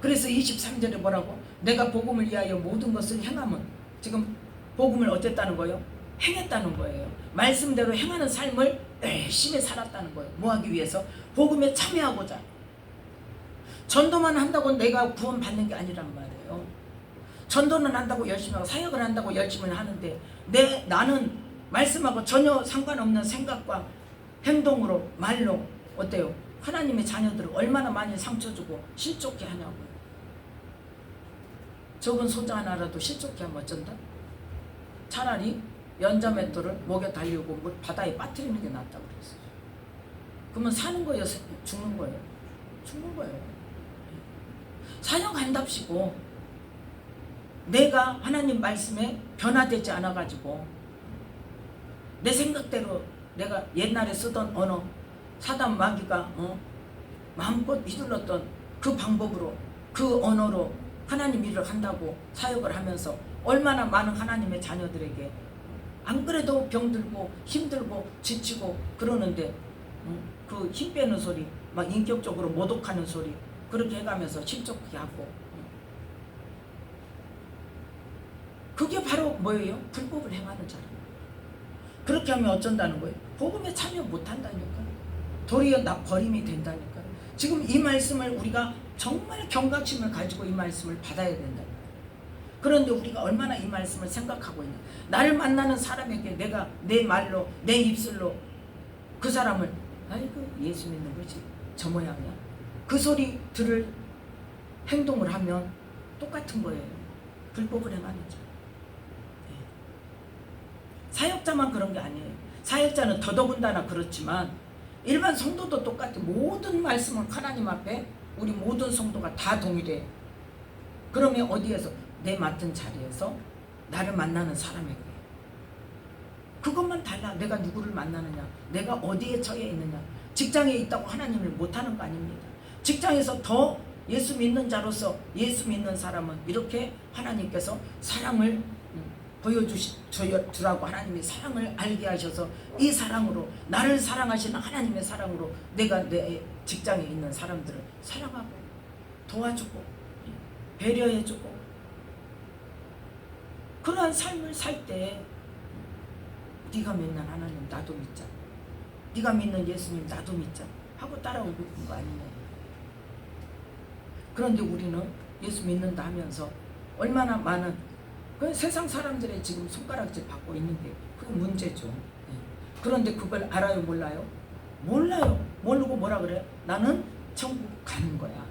그래서 23절에 뭐라고? 내가 복음을 위하여 모든 것을 행하면, 지금 복음을 어쨌다는 거예요? 행했다는 거예요. 말씀대로 행하는 삶을 열심히 살았다는 거예요. 뭐 하기 위해서? 복음에 참여하고자. 전도만 한다고 내가 구원 받는 게 아니란 말이에요. 전도는 한다고 열심히 하고 사역을 한다고 열심히 하는데 나는 말씀하고 전혀 상관없는 생각과 행동으로 말로 어때요? 하나님의 자녀들을 얼마나 많이 상처 주고 실족해 하냐고요. 적은 소자 하나라도 실족해 하면 어쩐다? 차라리 연자맷돌을 목에 달리고 물 바다에 빠뜨리는 게 낫다고 그랬어요. 그러면 사는 거예요? 죽는 거예요? 죽는 거예요. 사역한답시고 내가 하나님 말씀에 변화되지 않아가지고 내 생각대로 내가 옛날에 쓰던 언어 사단 마귀가 마음껏 휘둘렀던 그 방법으로 그 언어로 하나님 일을 한다고 사역을 하면서 얼마나 많은 하나님의 자녀들에게 안 그래도 병들고 힘들고 지치고 그러는데 그 힘 빼는 소리 막 인격적으로 모독하는 소리 그렇게 해가면서 실족하게 하고 그게 바로 뭐예요? 불법을 행하는 자라. 그렇게 하면 어쩐다는 거예요? 복음에 참여 못한다니까. 도리어 버림이 된다니까. 지금 이 말씀을 우리가 정말 경각심을 가지고 이 말씀을 받아야 된다. 그런데 우리가 얼마나 이 말씀을 생각하고 있냐. 나를 만나는 사람에게 내가 내 말로 내 입술로 그 사람을 아이고 예수 믿는 거지 저 모양이야. 그 소리 들을 행동을 하면 똑같은 거예요. 불법을 행하는 자. 사역자만 그런 게 아니에요. 사역자는 더더군다나 그렇지만 일반 성도도 똑같아. 모든 말씀은 하나님 앞에 우리 모든 성도가 다 동일해. 그러면 어디에서? 내 맡은 자리에서 나를 만나는 사람에게 그것만 달라. 내가 누구를 만나느냐, 내가 어디에 처해 있느냐. 직장에 있다고 하나님을 못하는 거 아닙니다. 직장에서 더 예수 믿는 자로서 예수 믿는 사람은 이렇게 하나님께서 사랑을 보여주라고 하나님이 사랑을 알게 하셔서 이 사랑으로 나를 사랑하시는 하나님의 사랑으로 내가 내 직장에 있는 사람들을 사랑하고 도와주고 배려해주고 그러한 삶을 살 때 네가 믿는 하나님 나도 믿자, 네가 믿는 예수님 나도 믿자 하고 따라오고 있는 거 아니냐. 그런데 우리는 예수 믿는다 하면서 얼마나 많은 그 세상 사람들의 지금 손가락질 받고 있는 게 그게 문제죠. 그런데 그걸 알아요? 몰라요? 몰라요. 모르고 뭐라 그래요? 나는 천국 가는 거야.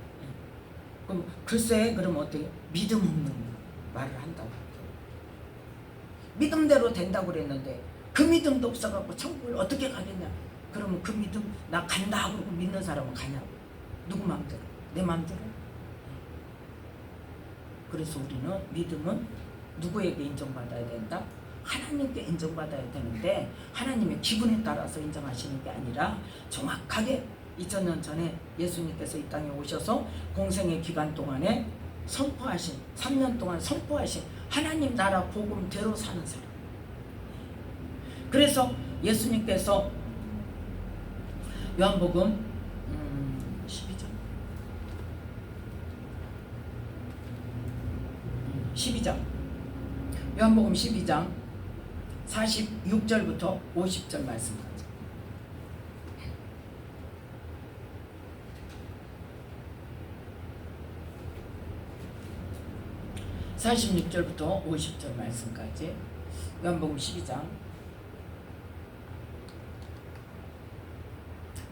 그럼 글쎄 그럼 어때요? 믿음 없는 말을 한다고. 믿음대로 된다고 그랬는데 그 믿음도 없어갖고 천국을 어떻게 가겠냐. 그러면 그 믿음 나 간다 그러고 믿는 사람은 가냐고. 누구 마음대로? 내 마음대로? 그래서 우리는 믿음은 누구에게 인정받아야 된다? 하나님께 인정받아야 되는데 하나님의 기분에 따라서 인정하시는 게 아니라 정확하게 2000년 전에 예수님께서 이 땅에 오셔서 공생의 기간 동안에 선포하신 3년 동안 선포하신 하나님 나라 복음대로 사는 사람. 그래서 예수님께서 요한복음 12장 요한복음 12장 46절부터 50절 말씀까지. (46절부터 50절) 말씀까지 요한복음 12장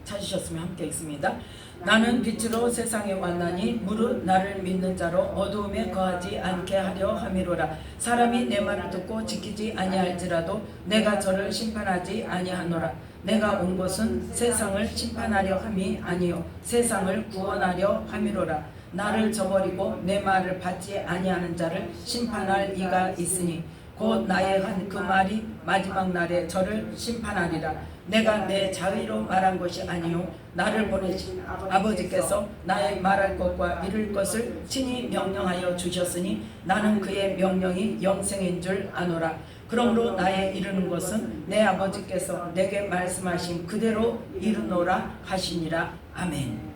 찾으셨으면 함께 읽습니다. 나는 빛으로 세상에 왔나니 무릇 나를 믿는 자로 어두움에 거하지 않게 하려 함이로라. 사람이 내 말을 듣고 지키지 아니할지라도 내가 저를 심판하지 아니하노라. 내가 온 것은 세상을 심판하려 함이 아니요 세상을 구원하려 함이로라. 나를 저버리고 내 말을 받지 아니하는 자를 심판할 이가 있으니 곧 나의 한 그 말이 마지막 날에 저를 심판하리라. 내가 내 자의로 말한 것이 아니요 나를 보내신 아버지께서 나의 말할 것과 이룰 것을 친히 명령하여 주셨으니 나는 그의 명령이 영생인 줄 아노라. 그러므로 나의 이루는 것은 내 아버지께서 내게 말씀하신 그대로 이루노라 하시니라. 아멘.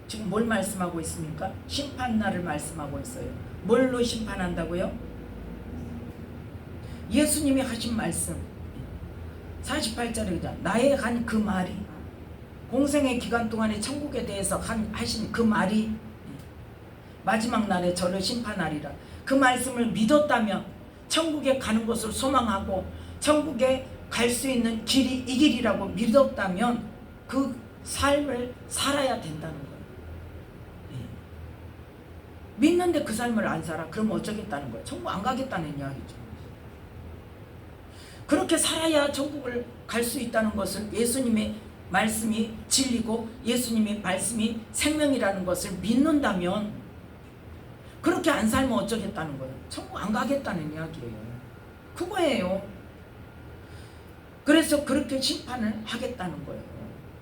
지금 뭘 말씀하고 있습니까? 심판날을 말씀하고 있어요. 뭘로 심판한다고요? 예수님이 하신 말씀 48절입니다. 나의 한 그 말이, 공생의 기간 동안에 천국에 대해서 하신 그 말이 마지막 날에 저를 심판하리라. 그 말씀을 믿었다면 천국에 가는 것을 소망하고 천국에 갈 수 있는 길이 이 길이라고 믿었다면 그 삶을 살아야 된다는 거예요. 믿는데 그 삶을 안 살아? 그럼 어쩌겠다는 거예요? 천국 안 가겠다는 이야기죠. 그렇게 살아야 천국을 갈 수 있다는 것을, 예수님의 말씀이 진리고 예수님의 말씀이 생명이라는 것을 믿는다면 그렇게 안 살면 어쩌겠다는 거예요? 천국 안 가겠다는 이야기예요. 그거예요. 그래서 그렇게 심판을 하겠다는 거예요.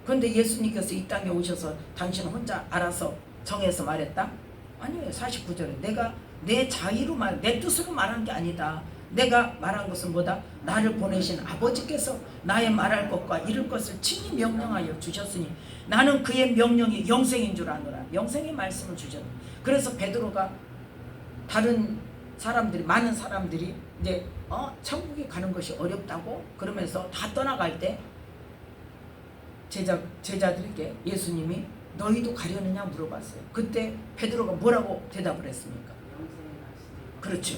그런데 예수님께서 이 땅에 오셔서 당신은 혼자 알아서 정해서 말했다? 아니에요. 49절에 내가 내 자의로 내 뜻으로 말한 게 아니다. 내가 말한 것은 뭐다? 나를 보내신 아버지께서 나의 말할 것과 이룰 것을 친히 명령하여 주셨으니 나는 그의 명령이 영생인 줄 아노라. 영생의 말씀을 주셨네. 그래서 베드로가 다른 사람들이, 많은 사람들이 이제 천국에 가는 것이 어렵다고 그러면서 다 떠나갈 때 제자들에게 예수님이 너희도 가려느냐 물어봤어요. 그때 베드로가 뭐라고 대답을 했습니까? 그렇죠.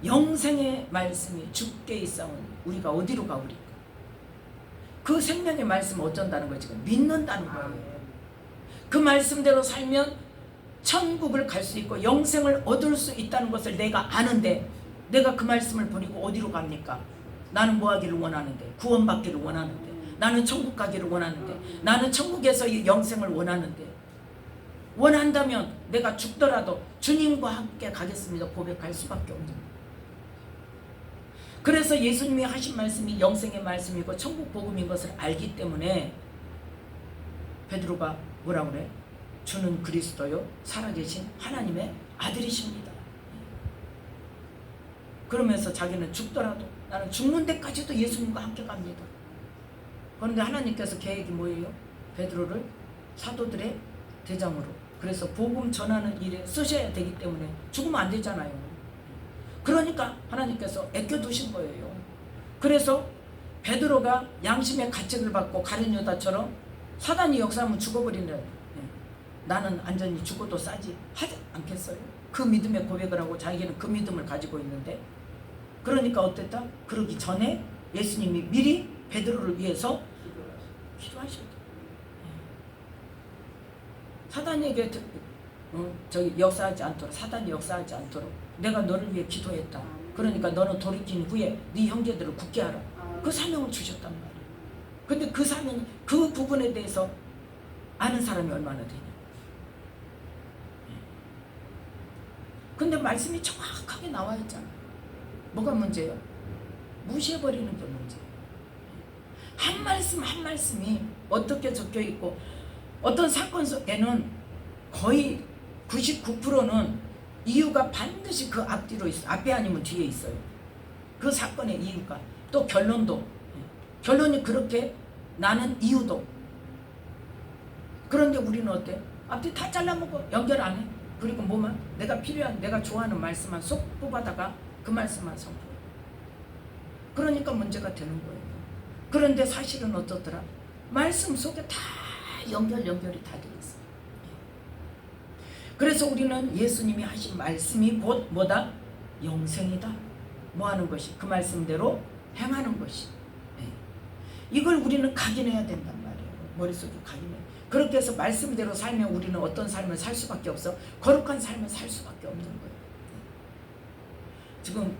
영생의 말씀이 주께 있사오니 우리가 어디로 가오리까? 그 생명의 말씀을 어쩐다는 거예요? 지금 믿는다는 거예요. 그 말씀대로 살면 천국을 갈 수 있고 영생을 얻을 수 있다는 것을 내가 아는데 내가 그 말씀을 버리고 어디로 갑니까? 나는 뭐 하기를 원하는데? 구원받기를 원하는데, 나는 천국 가기를 원하는데, 나는 천국에서 영생을 원하는데, 원한다면 내가 죽더라도 주님과 함께 가겠습니다 고백할 수밖에 없는 거예요. 그래서 예수님이 하신 말씀이 영생의 말씀이고 천국 복음인 것을 알기 때문에 베드로가 뭐라 그래? 주는 그리스도요 살아계신 하나님의 아들이십니다. 그러면서 자기는 죽더라도 나는 죽는 데까지도 예수님과 함께 갑니다. 그런데 하나님께서 계획이 뭐예요? 베드로를 사도들의 대장으로, 그래서 복음 전하는 일에 쓰셔야 되기 때문에 죽으면 안 되잖아요. 그러니까 하나님께서 아껴두신 거예요. 그래서 베드로가 양심의 가책을 받고 가룟 유다처럼 사단이 역사하면 죽어버리는, 나는 안전히 죽어도 싸지 하지 않겠어요? 그 믿음의 고백을 하고 자기는 그 믿음을 가지고 있는데, 그러니까 어땠다? 그러기 전에 예수님이 미리 베드로를 위해서 기도하셨다. 사단에게 역사하지 않도록, 사단이 역사하지 않도록 내가 너를 위해 기도했다. 그러니까 너는 돌이킨 후에 네 형제들을 굳게 하라. 그 사명을 주셨단 말이에요. 근데 그 사명, 그 부분에 대해서 아는 사람이 얼마나 되냐. 근데 말씀이 정확하게 나와 있잖아. 뭐가 문제예요? 무시해버리는 게 문제예요. 한 말씀 한 말씀이 어떻게 적혀 있고, 어떤 사건 속에는 거의 99%는 이유가 반드시 그 앞뒤로 있어요. 앞에 아니면 뒤에 있어요. 그 사건의 이유가. 또 결론도, 결론이 그렇게 나는 이유도. 그런데 우리는 어때? 앞뒤 다 잘라먹고 연결 안 해. 그리고 뭐만? 내가 필요한, 내가 좋아하는 말씀만 쏙 뽑아다가 그 말씀만 선포해. 그러니까 문제가 되는 거예요. 그런데 사실은 어떻더라? 말씀 속에 다 연결이 다 되어 있어요. 그래서 우리는 예수님이 하신 말씀이 곧 뭐다? 영생이다. 뭐 하는 것이? 그 말씀대로 행하는 것이. 이걸 우리는 각인해야 된단 말이에요. 머릿속에 각인해. 그렇게 해서 말씀대로 살면 우리는 어떤 삶을 살 수밖에 없어? 거룩한 삶을 살 수밖에 없는 거예요. 지금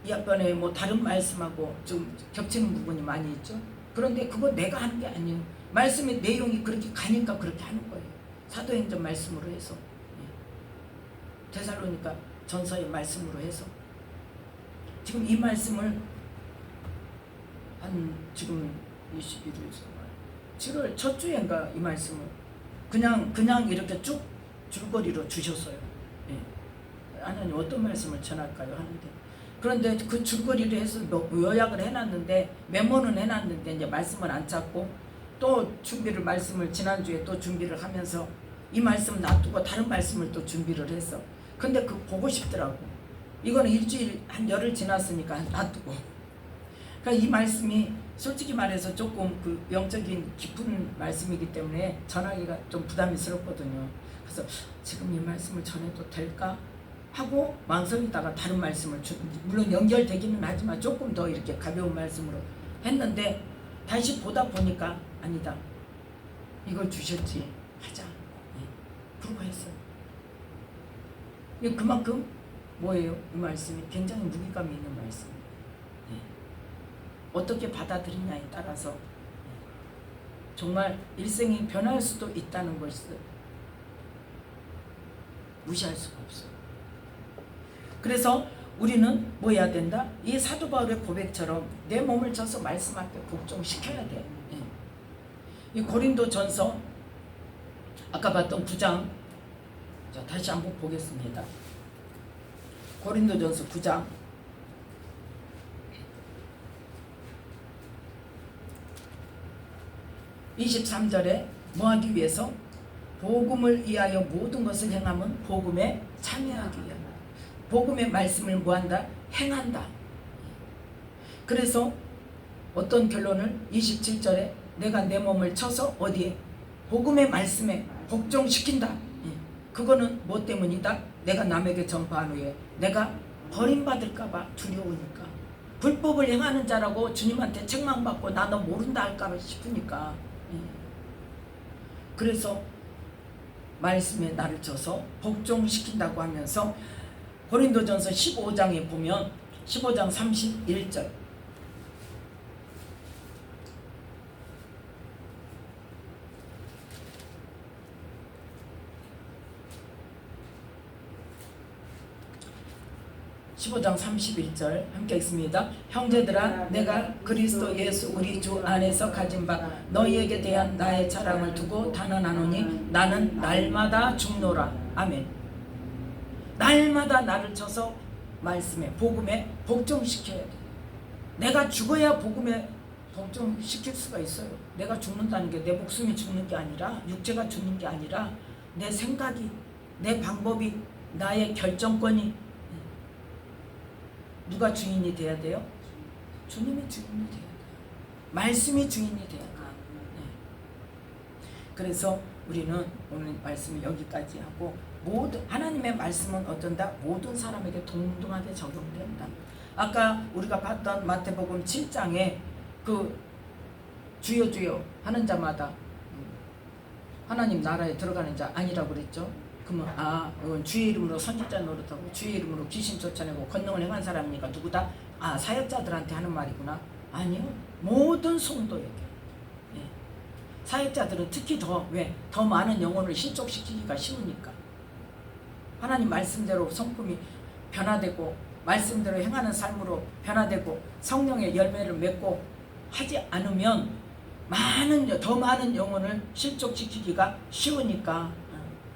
이 앞번에 뭐 다른 말씀하고 좀 겹치는 부분이 많이 있죠. 그런데 그거 내가 하는 게 아니에요. 말씀의 내용이 그렇게 가니까 그렇게 하는 거예요. 사도행전 말씀으로 해서, 데살로니가 전서의 말씀으로 해서 지금 이 말씀을 한 지금 21일 7월 첫 주인가 이 말씀을 그냥 이렇게 쭉 줄거리로 주셨어요. 하나님 어떤 말씀을 전할까요 하는데, 그런데 그 줄거리를 해서 요약을 해놨는데, 메모는 해놨는데 이제 말씀을 안 찾고 또 준비를, 말씀을 지난주에 또 준비를 하면서 이 말씀 놔두고 다른 말씀을 또 준비를 했어. 근데 그 보고 싶더라고. 이거는 일주일 한 열흘 지났으니까 놔두고. 그러니까 이 말씀이 솔직히 말해서 조금 그 영적인 깊은 말씀이기 때문에 전하기가 좀 부담스럽거든요. 그래서 지금 이 말씀을 전해도 될까 하고 망설이다가 다른 말씀을 물론 연결되기는 하지만 조금 더 이렇게 가벼운 말씀으로 했는데, 다시 보다 보니까 아니다, 이걸 주셨지, 하자. 그러고 했어요. 그만큼 뭐예요? 이 말씀이 굉장히 무게감이 있는 말씀이에요. 어떻게 받아들이냐에 따라서 정말 일생이 변할 수도 있다는 것을 무시할 수가 없어요. 그래서 우리는 뭐 해야 된다? 이 사도 바울의 고백처럼 내 몸을 쳐서 말씀 앞에 복종시켜야 돼. 이 고린도 전서 아까 봤던 9장, 자 다시 한번 보겠습니다. 고린도 전서 9장 23절에 뭐 하기 위해서? 복음을 위하여 모든 것을 행함은 복음에 참여하기 위하여. 복음의 말씀을 뭐한다? 행한다. 그래서 어떤 결론을 27절에 내가 내 몸을 쳐서 어디에? 복음의 말씀에 복종시킨다. 그거는 뭐 때문이다? 내가 남에게 전파한 후에 내가 버림받을까봐 두려우니까, 불법을 행하는 자라고 주님한테 책망받고 나 너 모른다 할까 싶으니까. 그래서 말씀에 나를 쳐서 복종시킨다고 하면서 고린도전서 15장에 보면 15장 31절 (15장 31절) 함께 읽습니다. 형제들아, 내가 그리스도 예수 우리 주 안에서 가진 바 너희에게 대한 나의 자랑을 두고 단언하노니 나는 날마다 죽노라. 아멘. 날마다 나를 쳐서 말씀에, 복음에 복종시켜야 돼. 내가 죽어야 복음에 복종시킬 수가 있어요. 내가 죽는다는 게 내 목숨이 죽는 게 아니라, 육체가 죽는 게 아니라 내 생각이, 내 방법이, 나의 결정권이. 누가 주인이 돼야 돼요? 주님이 주인이 돼야 돼요. 말씀이 주인이 돼야 돼요. 그래서 우리는 오늘 말씀을 여기까지 하고, 모든 하나님의 말씀은 어떤다? 모든 사람에게 동등하게 적용된다. 아까 우리가 봤던 마태복음 7장에 그 주여 주여 하는 자마다 하나님 나라에 들어가는 자 아니라고 그랬죠. 그러면 이건 주의 이름으로 선지자 노릇하고 주의 이름으로 귀신 쫓아내고 권능을 행한 사람이니까 누구다? 사역자들한테 하는 말이구나. 아니요, 모든 성도에게. 사역자들은 특히 더 많은 영혼을 실족시키기가 쉬우니까. 하나님 말씀대로 성품이 변화되고 말씀대로 행하는 삶으로 변화되고 성령의 열매를 맺고 하지 않으면 더 많은 영혼을 실족시키기가 쉬우니까.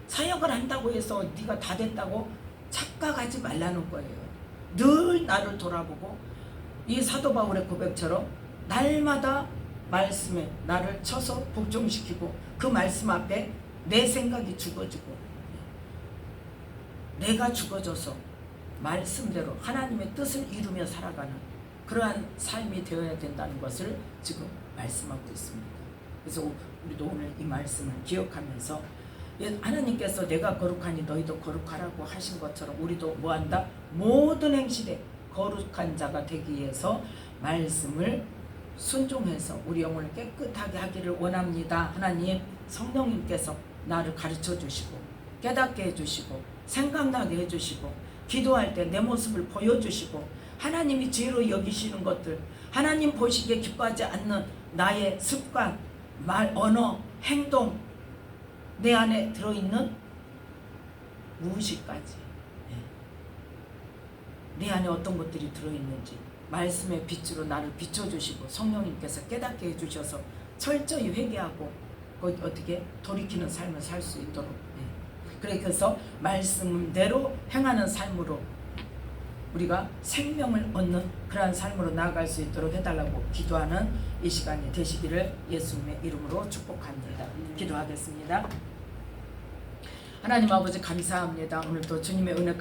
사역을 한다고 해서 네가 다 됐다고 착각하지 말라는 거예요. 늘 나를 돌아보고 이 사도 바울의 고백처럼 날마다 말씀에 나를 쳐서 복종시키고 그 말씀 앞에 내 생각이 죽어지고 내가 죽어져서 말씀대로 하나님의 뜻을 이루며 살아가는 그러한 삶이 되어야 된다는 것을 지금 말씀하고 있습니다. 그래서 우리도 오늘 이 말씀을 기억하면서 하나님께서 내가 거룩하니 너희도 거룩하라고 하신 것처럼 우리도 뭐한다? 모든 행실에 거룩한 자가 되기 위해서 말씀을 순종해서 우리 영혼을 깨끗하게 하기를 원합니다. 하나님 성령님께서 나를 가르쳐 주시고 깨닫게 해주시고 생각나게 해주시고 기도할 때 내 모습을 보여주시고 하나님이 죄로 여기시는 것들, 하나님 보시기에 기뻐하지 않는 나의 습관, 말, 언어, 행동, 내 안에 들어있는 무의식까지, 내 안에 어떤 것들이 들어있는지 말씀의 빛으로 나를 비춰주시고 성령님께서 깨닫게 해주셔서 철저히 회개하고 어떻게 돌이키는 삶을 살 수 있도록, 그래서 말씀대로 행하는 삶으로 우리가 생명을 얻는 그러한 삶으로 나아갈 수 있도록 해달라고 기도하는 이 시간이 되시기를 예수님의 이름으로 축복합니다. 기도하겠습니다. 하나님 아버지 감사합니다. 오늘도 주님의 은혜가